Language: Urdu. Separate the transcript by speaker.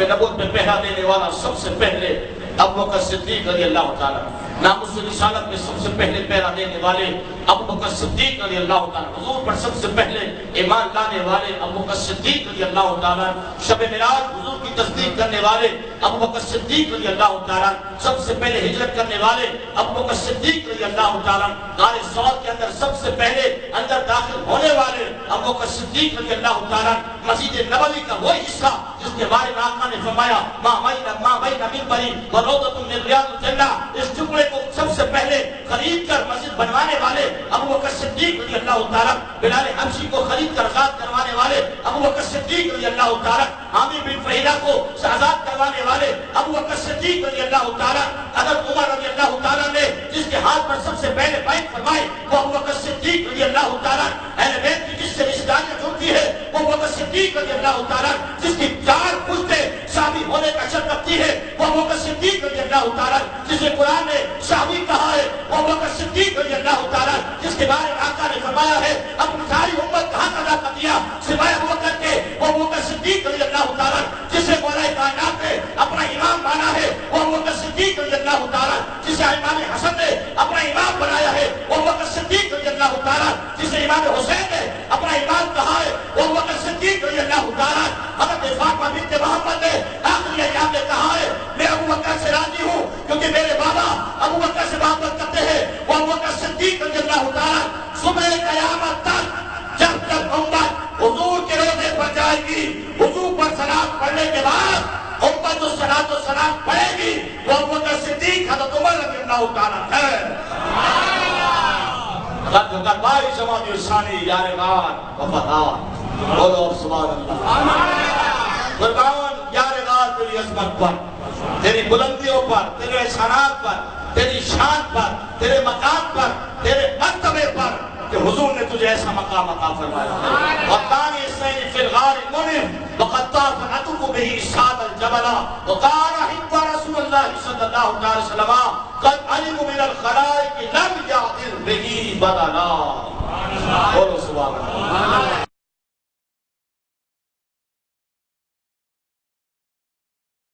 Speaker 1: ختم نبوت میں پہرا دینے والا سب سے پہلے ابوبکر صدیق رضی اللہ تعالیٰ، ناموس رسالت میں سب سے پہلے پہرا دینے والے ابوبکر صدیق رضی اللہ تعالیٰ، حضور پر سب سے پہلے ایمان لانے والے ابوبکر صدیق رضی اللہ تعالیٰ، شب معراج حضور کی تصدیق کرنے والے ابوبکر صدیق رضی اللہ تعالیٰ، سب سے پہلے ہجرت کرنے والے ابوبکر صدیق رضی اللہ تعالیٰ، غار ثور کے اندر سب سے پہلے اندر داخل ہونے والے ابوبکر صدیق رضی اللہ تعالیٰ، مسجد نبوی کا وہ حصہ جس کے بارے میں آقا نے فرمایا ما بین منبری و روضۃ من ریاض الجنہ، اس ٹکڑے کو سب سے پہلے خرید کر مسجد بنوانے والے ابوبکر صدیق رضی اللہ تعالیٰ، بلال حبشی کو خرید کر آزاد کروانے والے ابوبکر صدیق رضی اللہ تعالیٰ، عامر بن فہیرہ کو آزاد کروانے والے ابوبکر صدیق رضی اللہ تعالیٰ، حضرت عمر رضی اللہ تعالیٰ نے جس کے ہاتھ پر سب سے پہلے بیعت فرمائی وہ ابوبکر صدیق رضی اللہ تعالیٰ، اہل بیت کی جس سے رشتہ داریاں جڑتی ہے وہ ابوبکر صدیق رضی اللہ تعالیٰ، جس کی 4 پشتیں شامی ہونے کا شرط رکھتی ہے وہ ابوبکر صدیق رضی اللہ تعالیٰ، جسے قرآن نے شامی کہا ہے وہ ابوبکر صدیق رضی اللہ تعالیٰ، جس کے بارے میں آقا نے فرمایا ہے اپنی ساری امت کہاں ادا کر دیا سوائے ابوبکر کے، وہ ابوبکر صدیق رضی اللہ تعالیٰ، جسے مولا کائنات نے اپنا امام مانا ہے وہ ابوبکر صدیق رضی اللہ تعالیٰ، جسے امام حسن نے اپنا امام بنایا ہے وہ ابوبکر صدیق رضی اللہ تعالیٰ، جسے امام حسین نے اپنا امام کہا ہے وہ ابوبکر صدیق رضی اللہ تعالیٰ، حضرت فاطمہ بنت محمد نے آخری ایام میں کہا ہے میں ابوبکر سے راضی ہوں کیونکہ میرے بابا ابوبکر سے محبت کرتے ہیں، وہ ابوبکر صدیق رضی اللہ تعالیٰ، صبح قیامت تک جب تک امت حضور کے روضے پر جائے گی، حضور پر سلام پڑھنے کے بعد امت جو صلاۃ و سلام پڑھے گی وہ ابوبکر صدیق حضرت عمر رضی اللہ تعالیٰ ہے۔ دربار جماعت ثانی یار غار وفادار، بولو سبحان اللہ۔ قربان یار غار تیری عظمت پر، تیری بلندیوں پر، تیرے احسانات پر، تیری شان پر، تیرے مقام پر، تیرے مرتبے پر کہ حضور نے تجھے ایسا مقام عطا فرمایا۔ وَقَانِ اِسْنَيْنِ فِي الْغَارِ مُنِفْ وَقَدْ طَافَ نَطُفُ بِهِ سَعَدَ الْجَبَلَ وَقَالَ حِبَّ رَسُولُ اللَّهِ صلی اللہ علیہ وسلم قَدْ عَلِمُ مِنَ الْخَلَائِقِ لَمْ يَعْدِلْ بِهِ بَدَلًا۔